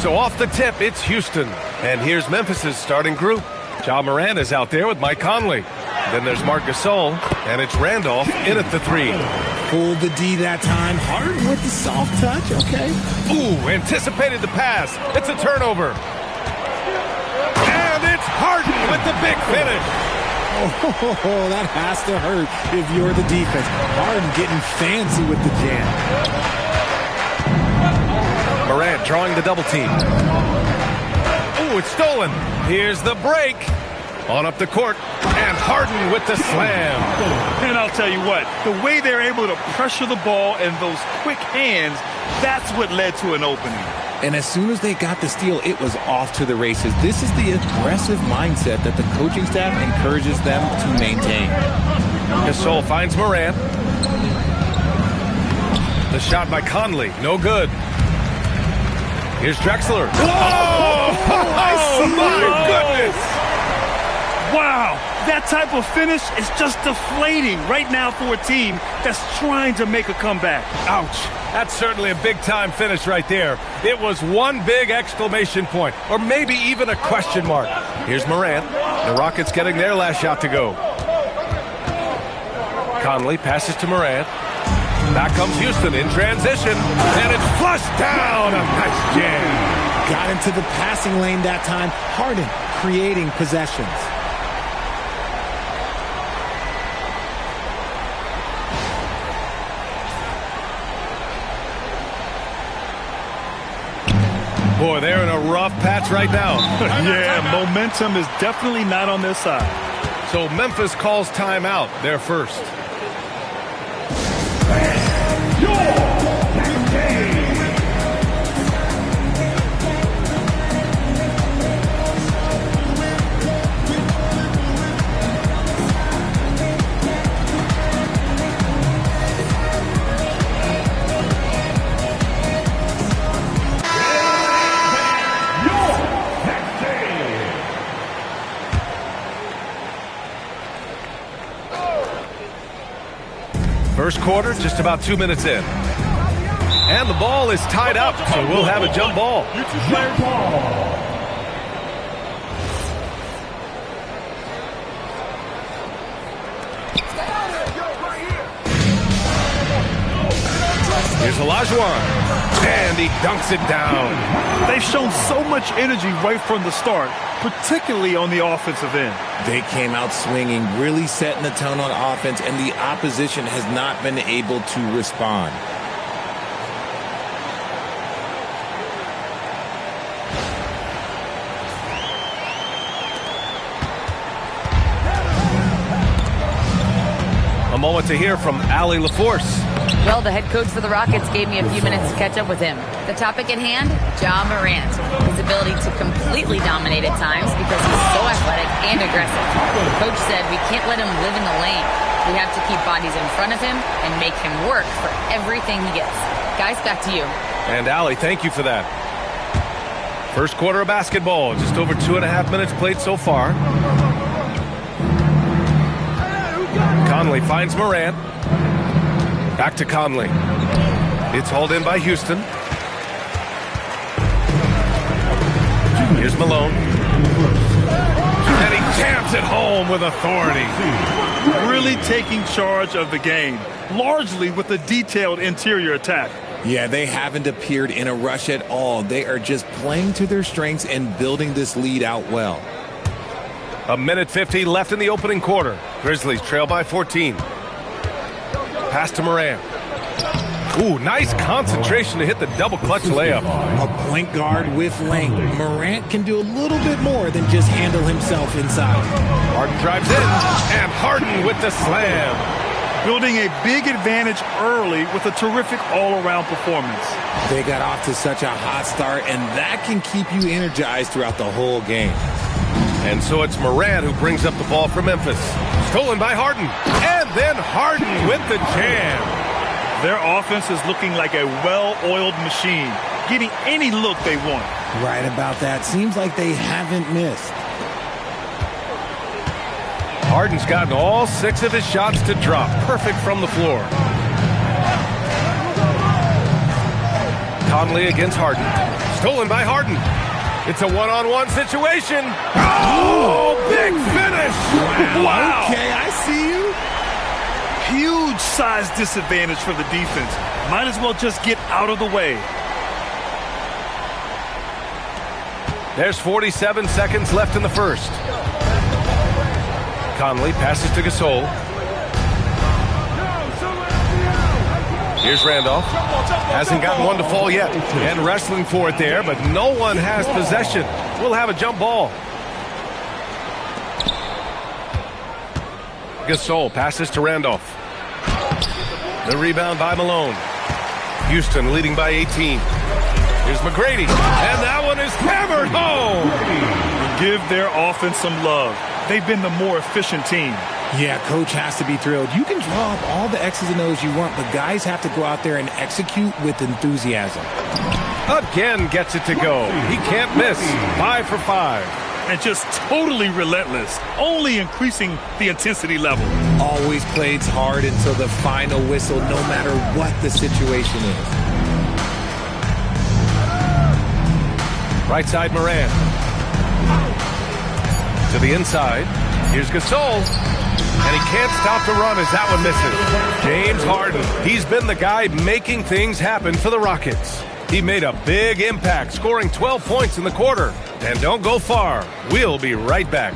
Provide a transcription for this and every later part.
So off the tip, it's Houston. And here's Memphis's starting group. Ja Morant is out there with Mike Conley. Then there's Marc Gasol, and it's Randolph in at the 3. Pulled the D that time. Harden with the soft touch, okay. Ooh, anticipated the pass. It's a turnover. And it's Harden with the big finish. Oh, that has to hurt if you're the defense. Harden getting fancy with the jam. Morant drawing the double team. Ooh, it's stolen. Here's the break. On up the court, and Harden with the slam. And I'll tell you what, the way they're able to pressure the ball and those quick hands, that's what led to an opening. And as soon as they got the steal, it was off to the races. This is the aggressive mindset that the coaching staff encourages them to maintain. Gasol finds Morant. The shot by Conley, no good. Here's Drexler. Whoa! Oh, my goodness! Wow, that type of finish is just deflating right now for a team that's trying to make a comeback. Ouch. That's certainly a big-time finish right there. It was one big exclamation point, or maybe even a question mark. Here's Morant. The Rockets getting their last shot to go. Conley passes to Morant. Back comes Houston in transition, and it's flushed down. A nice jam. Got into the passing lane that time. Harden creating possessions. Boy, they're in a rough patch right now. Yeah, momentum is definitely not on their side. So Memphis calls timeout, their first. First quarter, just about 2 minutes in. And the ball is tied up, so we'll have a jump ball. Here's Olajuwon. And he dunks it down. They've shown so much energy right from the start, particularly on the offensive end. They came out swinging, really setting the tone on offense, and the opposition has not been able to respond. A moment to hear from Allie LaForce. Well, the head coach for the Rockets gave me a few minutes to catch up with him. The topic at hand, Ja Morant. His ability to completely dominate at times because he's so athletic and aggressive. The coach said we can't let him live in the lane. We have to keep bodies in front of him and make him work for everything he gets. Guys, back to you. And Allie, thank you for that. First quarter of basketball, just over 2.5 minutes played so far. Conley finds Morant. Back to Conley. It's hauled in by Houston. Here's Malone. And he jams it home with authority. Really taking charge of the game, largely with a detailed interior attack. Yeah, they haven't appeared in a rush at all. They are just playing to their strengths and building this lead out well. 1:50 left in the opening quarter. Grizzlies trail by 14. Pass to Morant. Ooh, nice concentration to hit the double clutch layup. A point guard with length. Morant can do a little bit more than just handle himself inside. Harden drives in, and Harden with the slam. Building a big advantage early with a terrific all-around performance. They got off to such a hot start, and that can keep you energized throughout the whole game. And so it's Morant who brings up the ball for Memphis. Stolen by Harden. And then Harden with the jam. Their offense is looking like a well-oiled machine, getting any look they want. Right about that. Seems like they haven't missed. Harden's gotten all 6 of his shots to drop. Perfect from the floor. Conley against Harden. Stolen by Harden. It's a one-on-one situation. Oh, big finish. Wow. Okay, I see you. Huge size disadvantage for the defense. Might as well just get out of the way. There's 47 seconds left in the first. Conley passes to Gasol. Here's Randolph. Hasn't gotten one to fall yet. And wrestling for it there, but no one has possession. We'll have a jump ball. Gasol passes to Randolph. The rebound by Malone. Houston leading by 18. Here's McGrady. And that one is hammered home. Give their offense some love. They've been the more efficient team. Yeah, coach has to be thrilled. You can draw up all the X's and O's you want, but guys have to go out there and execute with enthusiasm. Again gets it to go. He can't miss. 5 for 5. And just totally relentless, only increasing the intensity level. Always plays hard until the final whistle, no matter what the situation is. Right side, Moran. To the inside. Here's Gasol. And he can't stop the run as that one misses. James Harden. He's been the guy making things happen for the Rockets. He made a big impact, scoring 12 points in the quarter. And don't go far. We'll be right back.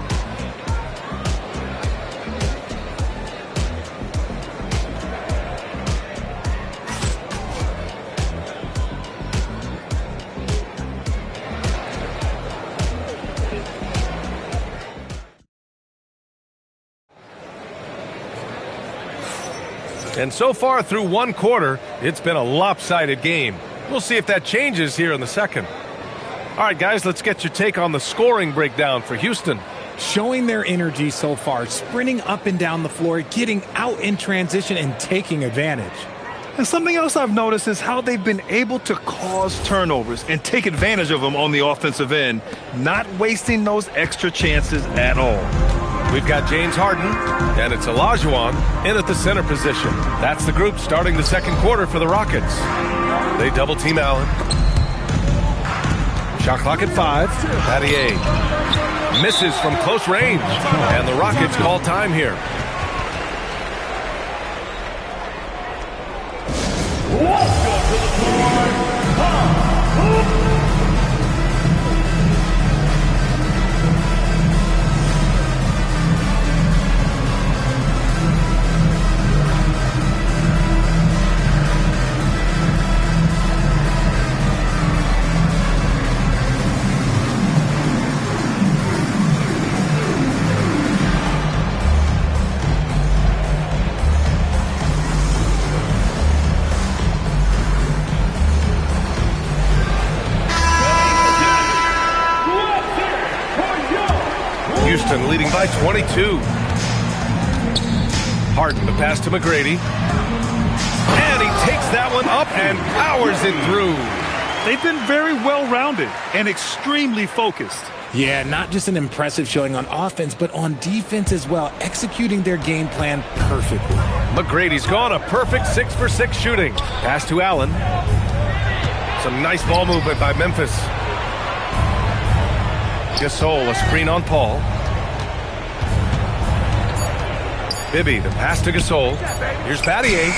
And so far through one quarter, it's been a lopsided game. We'll see if that changes here in the second. All right, guys, let's get your take on the scoring breakdown for Houston. Showing their energy so far, sprinting up and down the floor, getting out in transition and taking advantage. And something else I've noticed is how they've been able to cause turnovers and take advantage of them on the offensive end, not wasting those extra chances at all. We've got James Harden, and it's Olajuwon in at the center position. That's the group starting the second quarter for the Rockets. They double-team Allen. Shot clock at 5. Battier misses from close range, and the Rockets call time here. Houston leading by 22. Harden the pass to McGrady. And he takes that one up and powers it through. They've been very well-rounded and extremely focused. Yeah, not just an impressive showing on offense, but on defense as well, executing their game plan perfectly. McGrady's gone a perfect 6 for 6 shooting. Pass to Allen. Some nice ball movement by Memphis. Gasol, a screen on Paul. Bibby, the pass to Gasol. Here's Battier.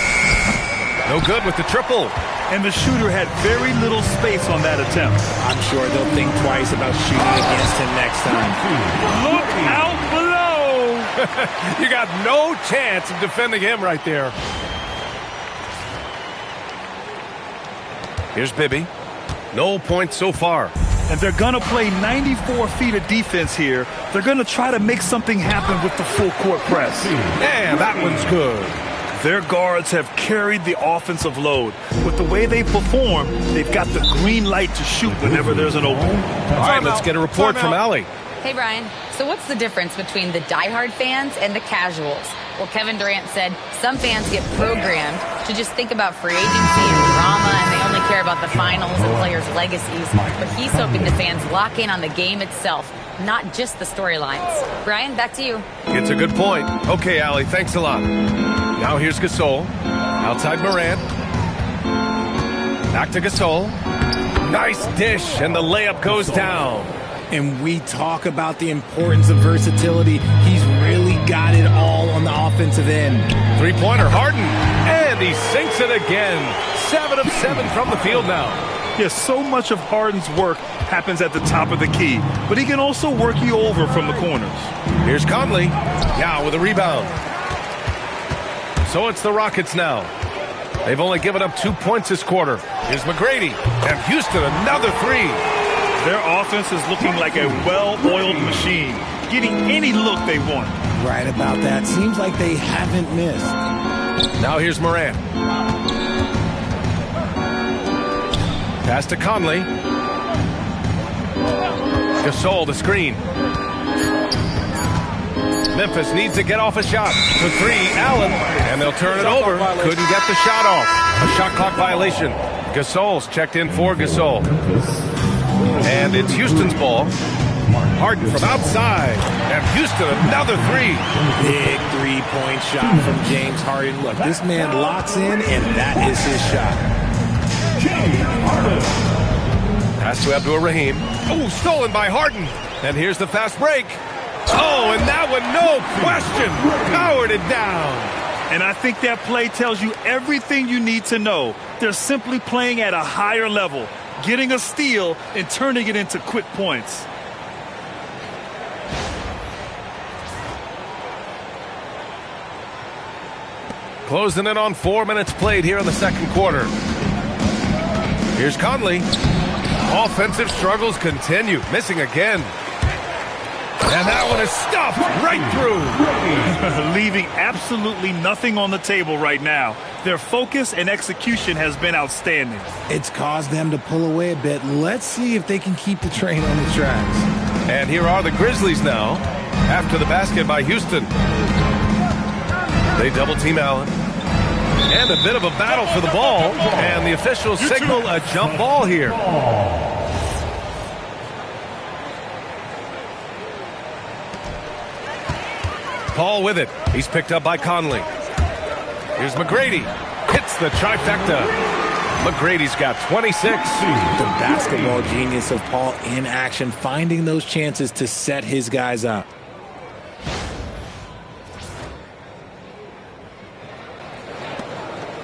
No good with the triple. And the shooter had very little space on that attempt. I'm sure they'll think twice about shooting against him next time. Look out below! You got no chance of defending him right there. Here's Bibby. No points so far. And they're going to play 94 feet of defense here. They're going to try to make something happen with the full court press. And that one's good. Their guards have carried the offensive load. With the way they perform, they've got the green light to shoot whenever there's an opening. All right, let's get a report from Allie. Hey, Brian. So what's the difference between the diehard fans and the casuals? Well, Kevin Durant said some fans get programmed to just think about free agency and drama, and they only care about the finals and players' legacies. But he's hoping the fans lock in on the game itself, not just the storylines. Brian, back to you. It's a good point. Okay, Allie, thanks a lot. Now here's Gasol. Outside Morant. Back to Gasol. Nice dish, and the layup goes down. And we talk about the importance of versatility. He's really got it all on the offensive end. Three-pointer, Harden, and he sinks it again. 7 of 7 from the field now. Yes, so much of Harden's work happens at the top of the key, but he can also work you over from the corners. Here's Conley. Yao with a rebound. So it's the Rockets now. They've only given up 2 points this quarter. Here's McGrady, and Houston another three. Their offense is looking like a well-oiled machine, getting any look they want. Right about that. Seems like they haven't missed. Now here's Morant. Pass to Conley. Gasol the screen. Memphis needs to get off a shot. For three, Allen. And they'll turn it over. Couldn't get the shot off. A shot clock violation. Gasol's checked in for Gasol. And it's Houston's ball. Harden from outside. And Houston another three. Big three-point shot from James Harden. Look, this man locks in, and that is his shot. Pass to Abdur-Rahim. Oh, stolen by Harden. And here's the fast break. Oh, and that one, no question, powered it down. And I think that play tells you everything you need to know. They're simply playing at a higher level, getting a steal and turning it into quick points. Closing in on 4 minutes played here in the second quarter. Here's Conley. Offensive struggles continue, missing again. And that one is stuffed right through. Leaving absolutely nothing on the table right now. Their focus and execution has been outstanding. It's caused them to pull away a bit. Let's see if they can keep the train on the tracks. And here are the Grizzlies now, after the basket by Houston. They double-team Allen. And a bit of a battle for the ball. And the officials signal a jump ball here. Paul with it. He's picked up by Conley. Here's McGrady. Hits the trifecta. McGrady's got 26. The basketball genius of Paul in action, finding those chances to set his guys up.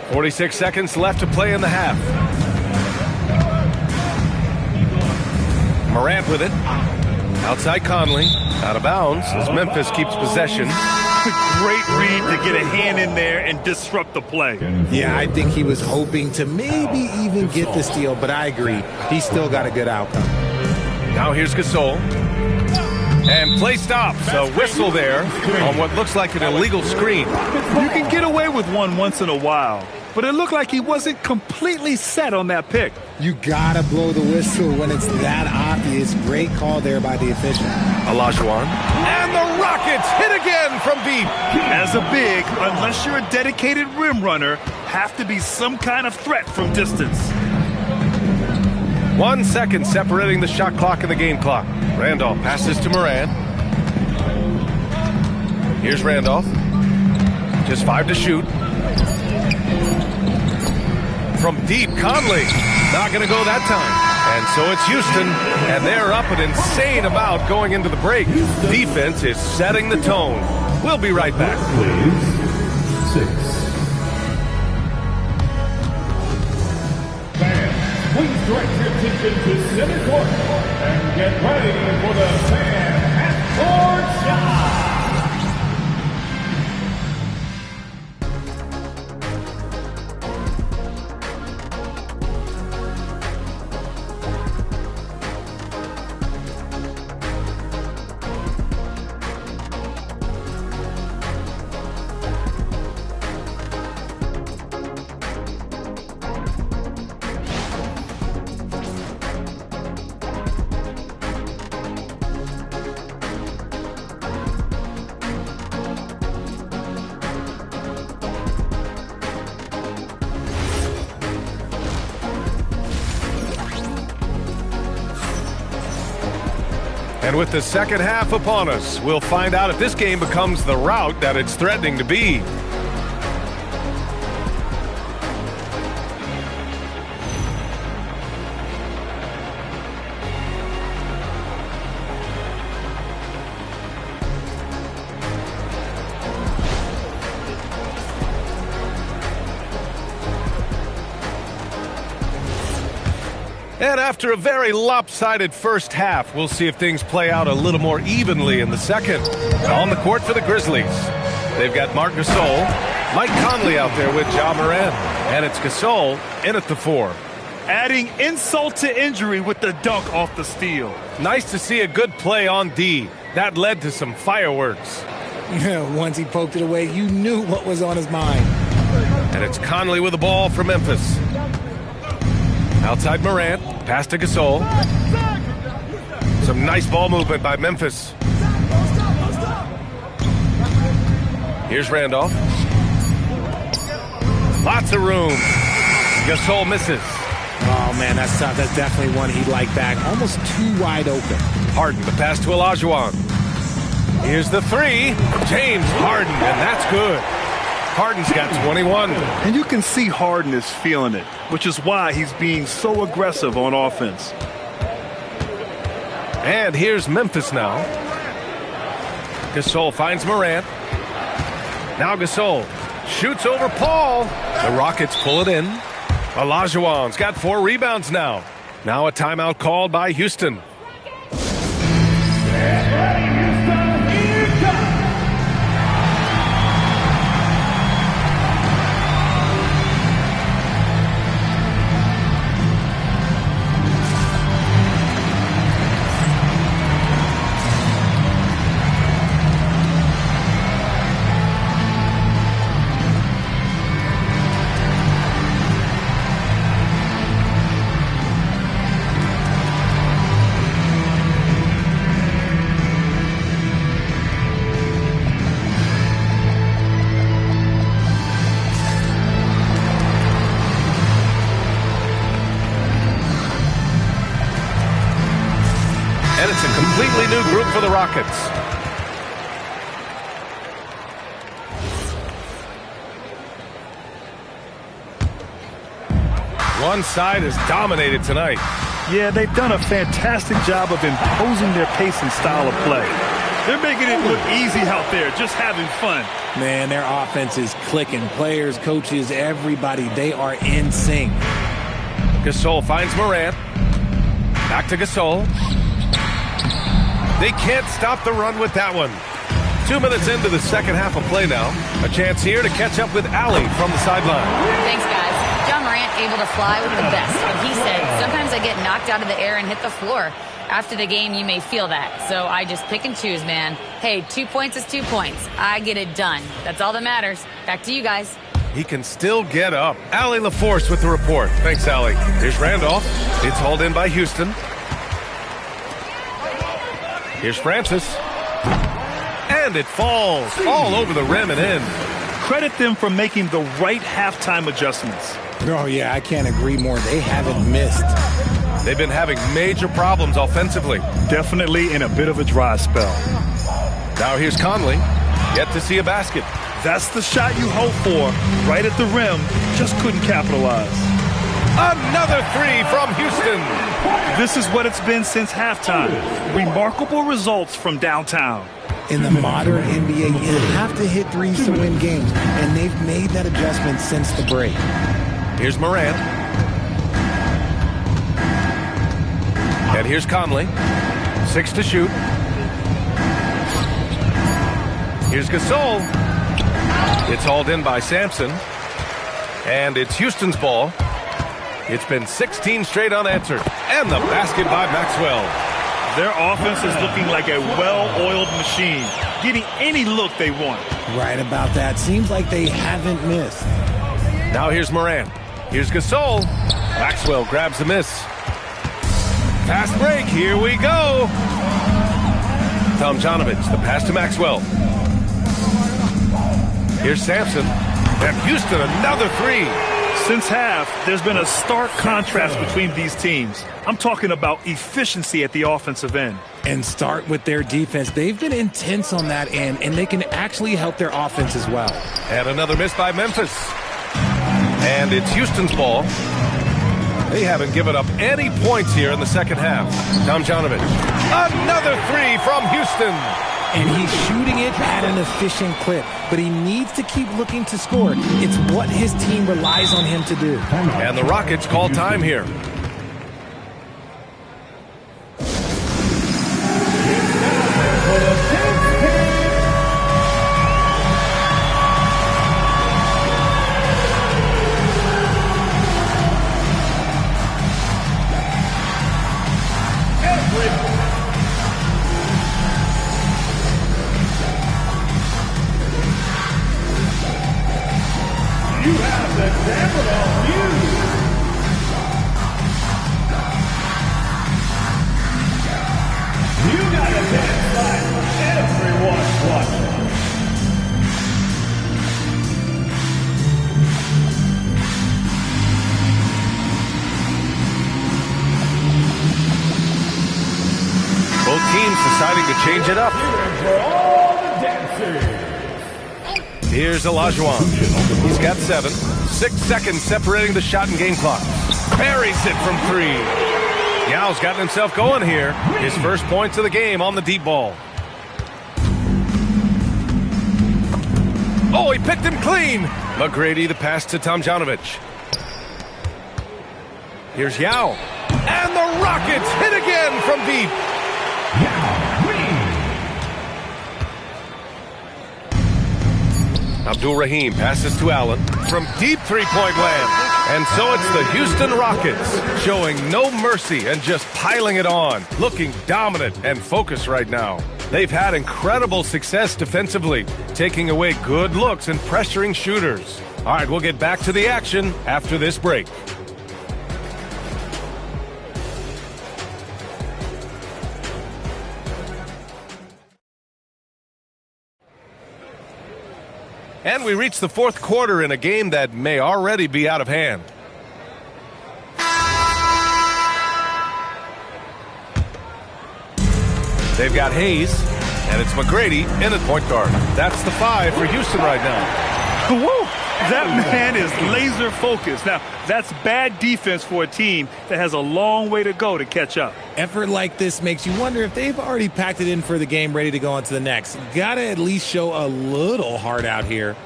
.46 seconds left to play in the half. Morant with it. Outside Conley. Out of bounds as Memphis keeps possession. Great read to get a hand in there and disrupt the play. Yeah, I think he was hoping to maybe even get the steal, but I agree. He's still got a good outcome. Now here's Gasol. And play stops. A whistle there on what looks like an illegal screen. You can get away with one once in a while, but it looked like he wasn't completely set on that pick. You gotta blow the whistle when it's that obvious. Great call there by the official. Olajuwon. And the Rockets hit again from deep. As a big, unless you're a dedicated rim runner, have to be some kind of threat from distance. 1 second separating the shot clock and the game clock. Randolph passes to Morant. Here's Randolph. Just 5 to shoot. From deep, Conley. Not going to go that time. And so it's Houston, and they're up an insane amount going into the break. Defense is setting the tone. We'll be right back. Please direct your attention to center court and get ready for the fan half-court shot. And with the second half upon us, we'll find out if this game becomes the rout that it's threatening to be. And after a very lopsided first half, we'll see if things play out a little more evenly in the second. On the court for the Grizzlies, they've got Marc Gasol, Mike Conley out there with Ja Morant, and it's Gasol in at the 4. Adding insult to injury with the dunk off the steal. Nice to see a good play on D. That led to some fireworks. Once he poked it away, you knew what was on his mind. And it's Conley with the ball for Memphis. Outside Morant, pass to Gasol. Some nice ball movement by Memphis. Here's Randolph. Lots of room. Gasol misses. Oh, man, that's tough. That's definitely one he'd like back. Almost too wide open. Harden, the pass to Olajuwon. Here's the 3. James Harden, and that's good. Harden's got 21. And you can see Harden is feeling it, which is why he's being so aggressive on offense. And here's Memphis now. Gasol finds Morant. Now Gasol shoots over Paul. The Rockets pull it in. Olajuwon's got 4 rebounds now. Now a timeout called by Houston. And it's a completely new group for the Rockets. One side is dominated tonight. Yeah, they've done a fantastic job of imposing their pace and style of play. They're making it look easy out there, just having fun. Man, their offense is clicking. Players, coaches, everybody, they are in sync. Gasol finds Morant. Back to Gasol. They can't stop the run with that one. 2 minutes into the second half of play now. A chance here to catch up with Allie from the sideline. Thanks, guys. Ja Morant able to fly with the best. And he said, sometimes I get knocked out of the air and hit the floor. After the game, you may feel that. So I just pick and choose, man. Hey, 2 points is 2 points. I get it done. That's all that matters. Back to you guys. He can still get up. Allie LaForce with the report. Thanks, Allie. Here's Randolph. It's hauled in by Houston. Here's Francis. And it falls all over the rim and in. Credit them for making the right halftime adjustments. Oh, yeah, I can't agree more. They haven't missed. They've been having major problems offensively. Definitely in a bit of a dry spell. Now here's Conley. Yet to see a basket. That's the shot you hope for. Right at the rim. Just couldn't capitalize. Another 3 from Houston. This is what it's been since halftime. Remarkable results from downtown. In the modern NBA, you have to hit threes to win games, and they've made that adjustment since the break. Here's Morant. And here's Conley. 6 to shoot. Here's Gasol. It's hauled in by Sampson. And it's Houston's ball. It's been 16 straight unanswered. And the basket by Maxwell. Their offense is looking like a well-oiled machine, getting any look they want. Right about that. Seems like they haven't missed. Now here's Morant. Here's Gasol. Maxwell grabs the miss. Fast break. Here we go. Tomjanovich, the pass to Maxwell. Here's Sampson. And Houston, another 3. Since half, there's been a stark contrast between these teams. I'm talking about efficiency at the offensive end. And start with their defense. They've been intense on that end, and they can actually help their offense as well. And another miss by Memphis. And it's Houston's ball. They haven't given up any points here in the second half. Tomjanovich. Another 3 from Houston. And he's shooting it at an efficient clip, but he needs to keep looking to score. It's what his team relies on him to do. And the Rockets call time here. You gotta dance like everyone watching. Both teams deciding to change it up. For all the dancers. Here's Olajuwon. He's got 7. 6 seconds separating the shot and game clock. Parries it from 3. Yao's gotten himself going here. His first points of the game on the deep ball. Oh, he picked him clean. McGrady the pass to Tomjanovic. Here's Yao. And the Rockets hit again from deep. Abdul-Rahim passes to Allen from deep three-point land. And so it's the Houston Rockets showing no mercy and just piling it on, looking dominant and focused right now. They've had incredible success defensively, taking away good looks and pressuring shooters. All right, we'll get back to the action after this break. And we reach the fourth quarter in a game that may already be out of hand. They've got Hayes, and it's McGrady in at point guard. That's the 5 for Houston right now. Woo! That man is laser focused. Now, that's bad defense for a team that has a long way to go to catch up. Effort like this makes you wonder if they've already packed it in for the game, ready to go on to the next. Gotta at least show a little heart out here.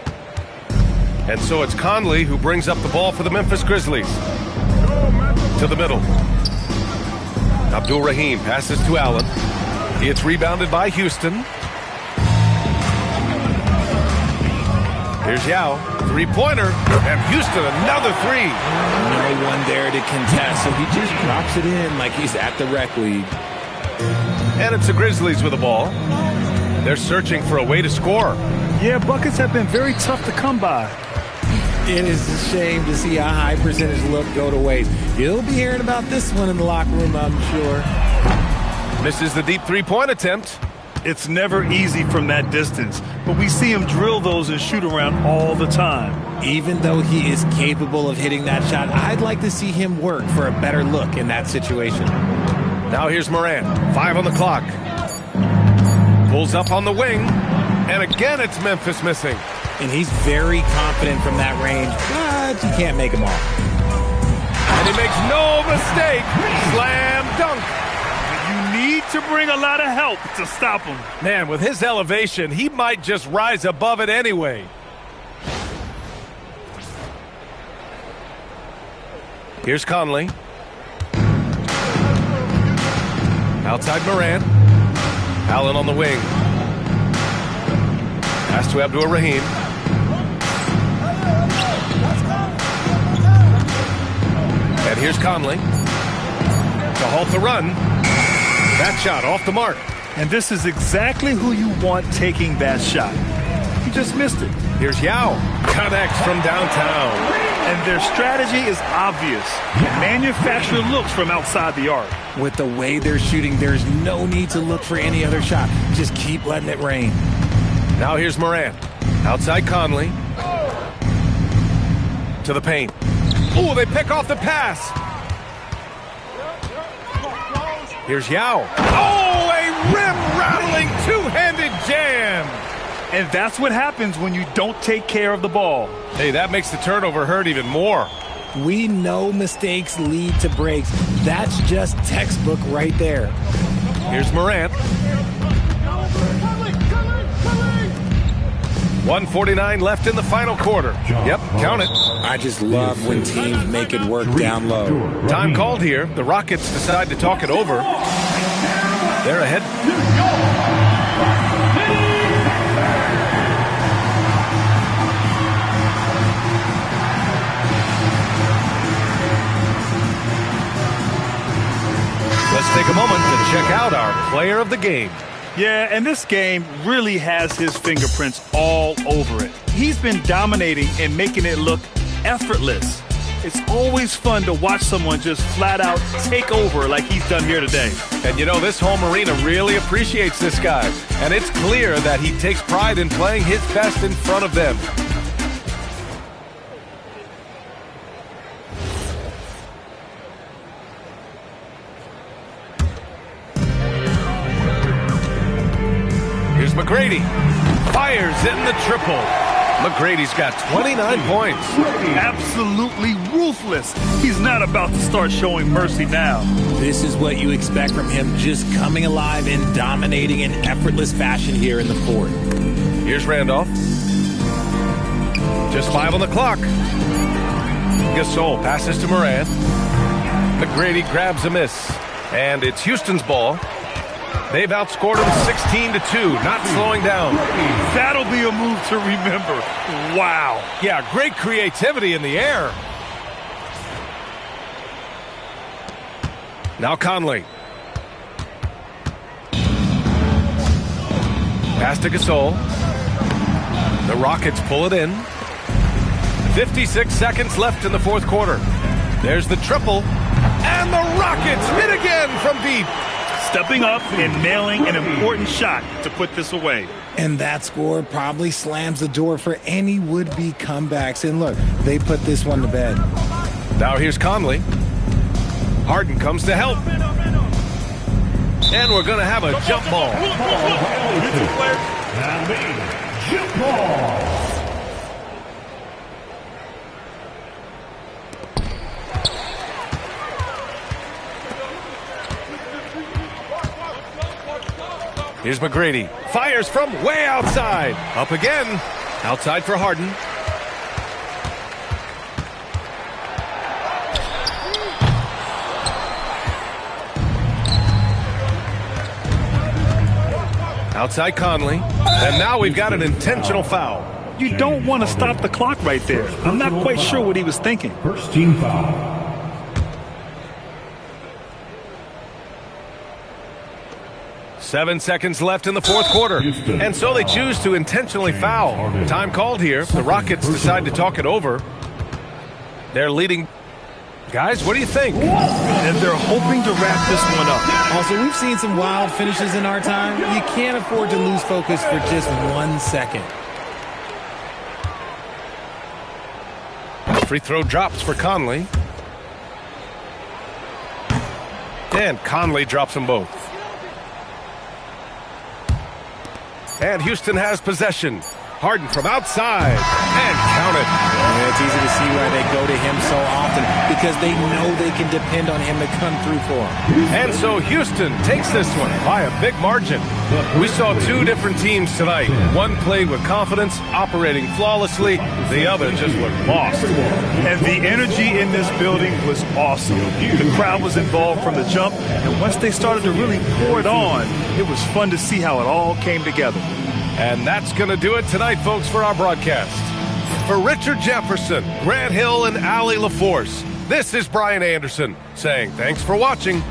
And so it's Conley who brings up the ball for the Memphis Grizzlies. To the middle. Abdul-Rahim passes to Allen. It's rebounded by Houston. Here's Yao. Three-pointer. And Houston another 3. No one there to contest, so he just drops it in like he's at the rec league. And it's the Grizzlies with the ball. They're searching for a way to score. Yeah, buckets have been very tough to come by. It is a shame to see a high percentage look go to waste. You'll be hearing about this one in the locker room, I'm sure. Misses the deep three-point attempt. It's never easy from that distance, but we see him drill those and shoot around all the time. Even though he is capable of hitting that shot, I'd like to see him work for a better look in that situation. Now here's Morant. 5 on the clock. Pulls up on the wing. And again, it's Memphis missing. And he's very confident from that range, but you can't make him all. And he makes no mistake. Slam dunk. You need to bring a lot of help to stop him. Man, with his elevation, he might just rise above it anyway. Here's Conley. Outside Morant. Allen on the wing. Pass to Abdul-Rahim. And here's Conley to halt the run. That shot off the mark. And this is exactly who you want taking that shot. He just missed it. Here's Yao. Connects from downtown. And their strategy is obvious. Manufacture looks from outside the arc. With the way they're shooting, there's no need to look for any other shot. Just keep letting it rain. Now here's Morant. Outside Conley. To the paint. Ooh, they pick off the pass. Here's Yao. Oh, a rim-rattling two-handed jam. And that's what happens when you don't take care of the ball. Hey, that makes the turnover hurt even more. We know mistakes lead to breaks. That's just textbook right there. Here's Morant. 1:49 left in the final quarter. Yep, count it. I just love when teams make it work down low. Time called here. The Rockets decide to talk it over. They're ahead. Let's take a moment to check out our player of the game. Yeah, and this game really has his fingerprints all over it. He's been dominating and making it look effortless. It's always fun to watch someone just flat out take over like he's done here today. And you know, this home arena really appreciates this guy. And it's clear that he takes pride in playing his best in front of them. Here's McGrady. Fires in the triple. McGrady's got 29 points. Absolutely ruthless. He's not about to start showing mercy now. This is what you expect from him, just coming alive and dominating in effortless fashion here in the fourth. Here's Randolph. Just 5 on the clock. Gasol passes to Morant. McGrady grabs a miss. And it's Houston's ball. They've outscored them 16-2, not slowing down. That'll be a move to remember. Wow. Yeah, great creativity in the air. Now Conley. Pass to Gasol. The Rockets pull it in. 56 seconds left in the fourth quarter. There's the triple. And the Rockets hit again from deep. Stepping up and nailing an important shot to put this away. And that score probably slams the door for any would-be comebacks. And look, they put this one to bed. Now here's Conley. Harden comes to help. And we're going to have a jump ball. Jump ball. Here's McGrady. Fires from way outside. Up again. Outside for Harden. Outside Conley. And now we've got an intentional foul. You don't want to stop the clock right there. I'm not quite sure what he was thinking. First team foul. 7 seconds left in the fourth quarter. And so they choose to intentionally foul. Time called here. The Rockets decide to talk it over. They're leading. Guys, what do you think? And they're hoping to wrap this one up. Also, we've seen some wild finishes in our time. You can't afford to lose focus for just 1 second. Free throw drops for Conley. And Conley drops them both. And Houston has possession. Harden from outside. And count it. And it's easy to see why they go to him so often, because they know they can depend on him to come through for them. And so Houston takes this one by a big margin. We saw two different teams tonight. One played with confidence, operating flawlessly. The other just looked lost. And the energy in this building was awesome. The crowd was involved from the jump, and once they started to really pour it on, it was fun to see how it all came together. And that's going to do it tonight, folks, for our broadcast. For Richard Jefferson, Grant Hill, and Allie LaForce, this is Brian Anderson saying thanks for watching.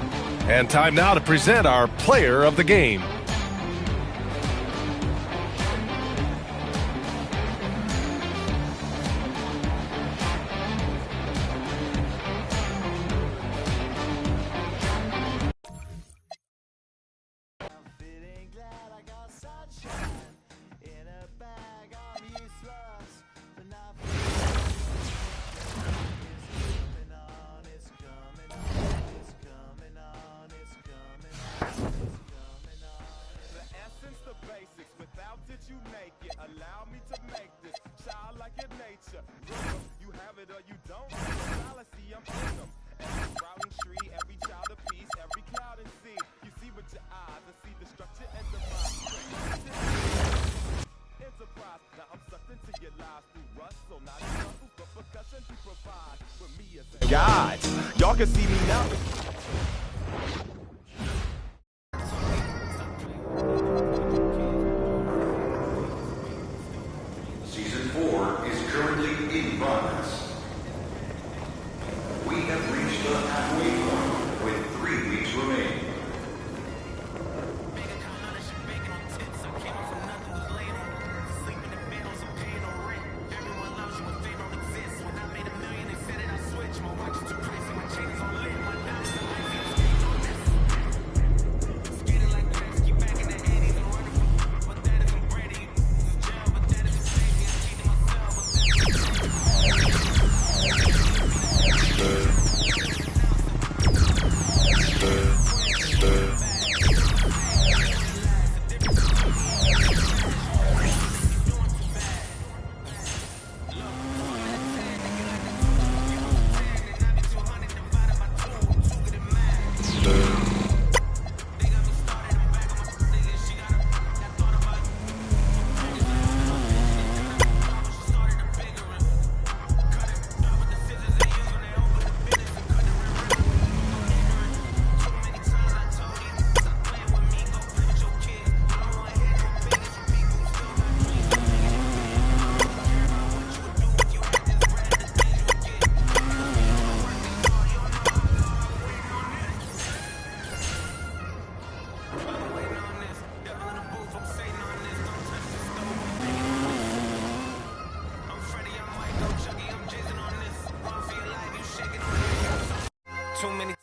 And time now to present our player of the game. God, y'all can see me now. Season 4 is currently in progress. We have reached the halfway point with 3 weeks remaining. too many